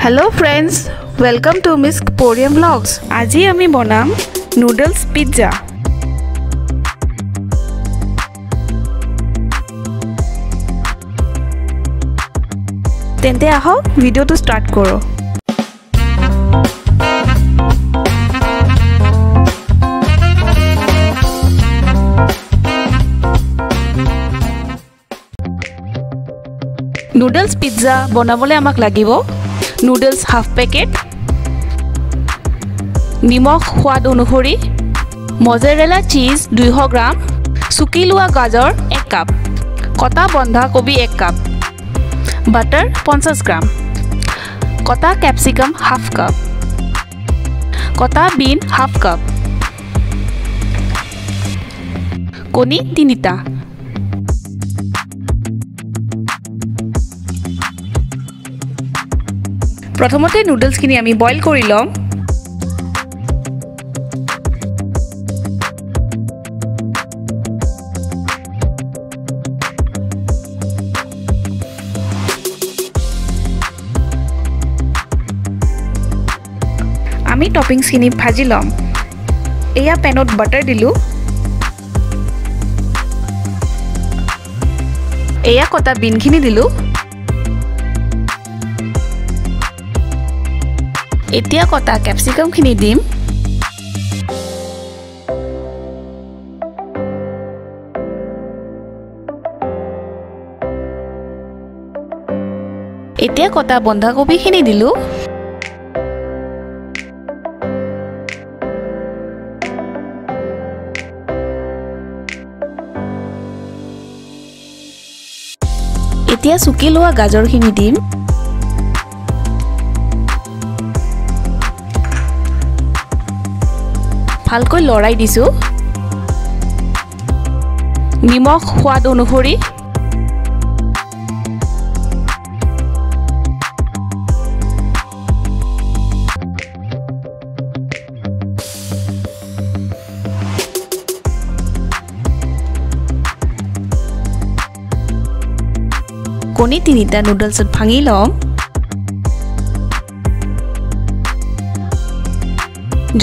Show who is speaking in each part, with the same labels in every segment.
Speaker 1: Hello friends, welcome to Miss Porium Vlogs. আজি আমি বনাম নুডলস পিজ্জা। তেন্তে আহক ভিডিওটো স্টার্ট করো। নুডলস পিজ্জা বনাবলে আমাক লাগিব নুডলস হাফ প্যাকেট, নিমখ সোৱাদ অনুসৰি, মজেৰেলা চিজ 200 গ্ৰাম, চুকি লোৱা গাজৰ 1 কাপ, কটা বন্ধাকবি 1 কাপ, বাটাৰ 50 গ্ৰাম, কটা ক্যাপসিকাম হাফ কাপ, কটা বিন হাফ কাপ, কণী 3টা। প্ৰথমতে নুডলসখিনি আমি বইল কৰি লম। আমি টপিংসখিনি ভাজি লম। এয়া পেনত বাটাৰ দিলো। এয়া কটা বিনখিনি দিলো। এতিয়া কটা ক্যাপসিকামখিনি দিম। এতিয়া কটা বন্ধাকবিখিনি দিলো। এতিয়া চুকি লোৱা গাজৰখিনি দিম। ভালকৈ লৰাই দিছো। নিমখ সোৱাদ অনুসৰি, কণী 3টা নুডলছত ভাঙি লম।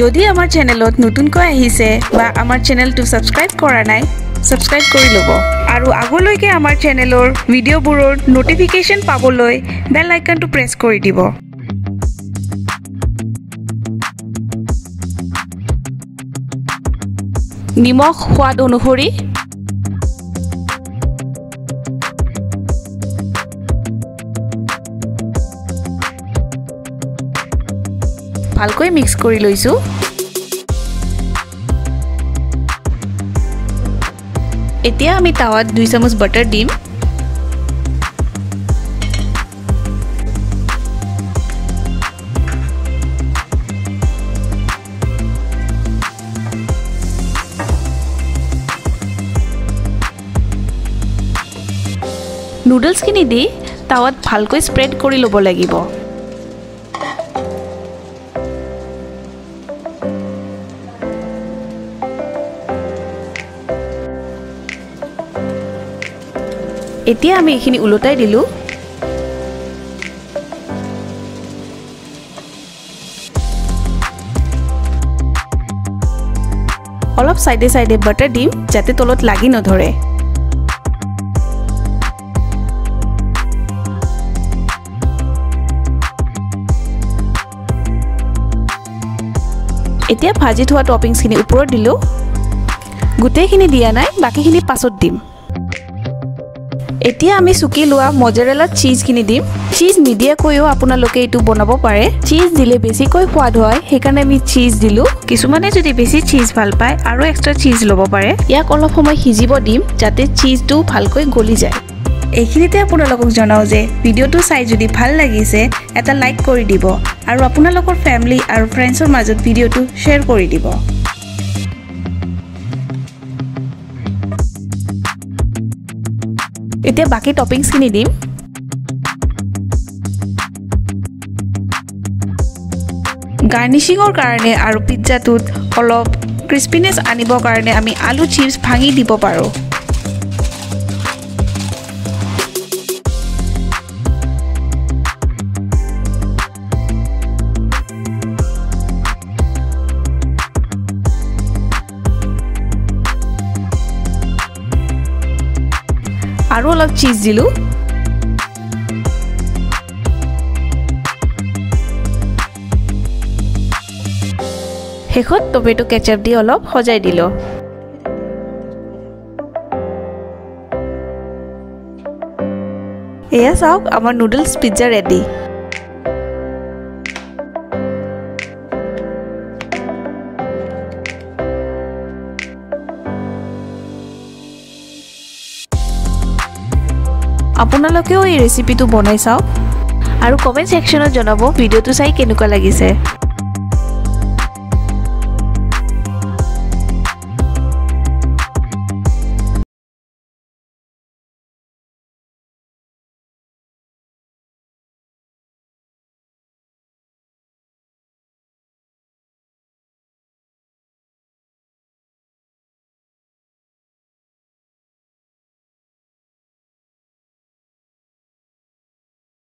Speaker 1: যদি আমাৰ চেনেলত নতুনকৈ আহিছে বা আমাৰ চেনেলটো সাবস্ক্ৰাইব কৰা নাই, সাবস্ক্ৰাইব কৰি লব আৰু আগলৈকে আমাৰ চেনেলৰ ভিডিঅ'বোৰৰ নোটিফিকেশন পাবলৈ বেল আইকনটো প্ৰেছ কৰি দিব। নিমখ সোৱাদ অনুসৰি, ভালকৈ মিক্স কৰি লৈছো। এতিয়া আমি তাৱাত 2 চামুচ বাটাৰ দিম। নুডলসখিনি দি তাৱাত ভালকৈ স্প্ৰেড কৰি ল'ব লাগিব। এতিয়া আমি এইখিনি উলটাই দিলো। অলপ সাইডে সাইডে বাটাৰ দিম যাতে তলত লাগি নধৰে। এতিয়া ভাজি থোৱা টপিংসখিনি ওপৰত দিলো। গোটেইখিনি দিয়া নাই, বাকিখিনি পাছত দিম। এতিয়া আমি চুকি লোৱা মজেৰেলা চিজখিনি দিম। চিজ নিদিয়াকৈও আপোনালোকে এইটো বনাব পাৰে। চিজ দিলে বেছিকৈ সোৱাদ হয়, সেইকাৰণে আমি চিজ দিলো। কিছুমানে যদি বেছি চিজ ভাল পায় আৰু এক্সট্ৰা চিজ ল'ব পাৰে। ইয়াক অলপ সময় সিজিব দিম যাতে চিজটো ভালকৈ গলি যায়। এইখিনিতে আপোনালোকক জনাও যে ভিডিঅ'টো চাই যদি ভাল লাগিছে এটা লাইক কৰি দিব আৰু আপোনালোকৰ ফ্যামিলি আৰু ফ্ৰেণ্ডছৰ মাজত ভিডিঅ'টো শ্বেয়াৰ কৰি দিব। এতিয়া বাকি টপিংসখিনি দিম। গাৰ্নিশিঙৰ কাৰণে আৰু পিজ্জাটোত অলপ ক্ৰিস্পিনেছ আনিবৰ কাৰণে আমি আলু চিপছ ভাঙি দিব পাৰো। আৰু অলপ চিজ দিলো শেষত টমেটো কেচাপ দি অলপ সজাই দিলো এয়া চাওক আমাৰ নুডলছ পিজ্জা ৰেডি আপোনালোকেও এই ৰেচিপিটো বনাই চাওক আৰু কমেন্ট সেকশনত জনাব ভিডিওটো চাই কেনেকুৱা লাগিছে